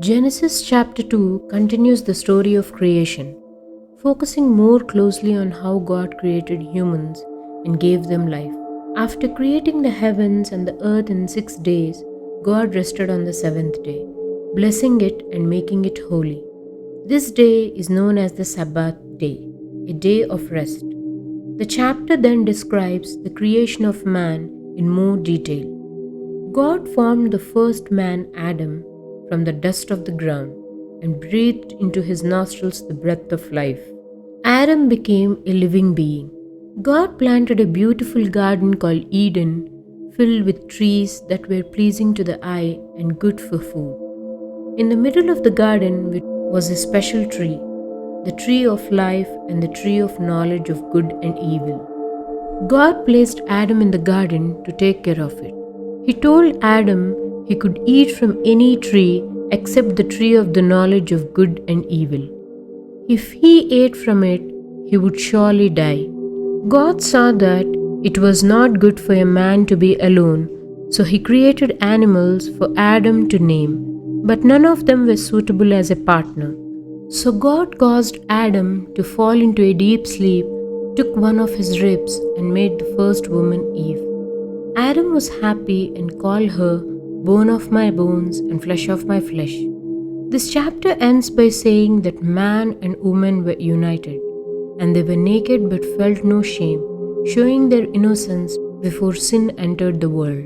Genesis chapter 2 continues the story of creation, focusing more closely on how God created humans and gave them life. After creating the heavens and the earth in 6 days, God rested on the seventh day, blessing it and making it holy. This day is known as the Sabbath day, a day of rest. The chapter then describes the creation of man in more detail. God formed the first man, Adam, from the dust of the ground and breathed into his nostrils the breath of life. Adam became a living being. God planted a beautiful garden called Eden, filled with trees that were pleasing to the eye and good for food. In the middle of the garden was a special tree, the tree of life and the tree of knowledge of good and evil. God placed Adam in the garden to take care of it. He told Adam he could eat from any tree except the tree of the knowledge of good and evil. If he ate from it, he would surely die. God saw that it was not good for a man to be alone, so he created animals for Adam to name, but none of them were suitable as a partner. So God caused Adam to fall into a deep sleep, took one of his ribs, and made the first woman Eve. Adam was happy and called her bone of my bones and flesh of my flesh. This chapter ends by saying that man and woman were united, and they were naked but felt no shame, showing their innocence before sin entered the world.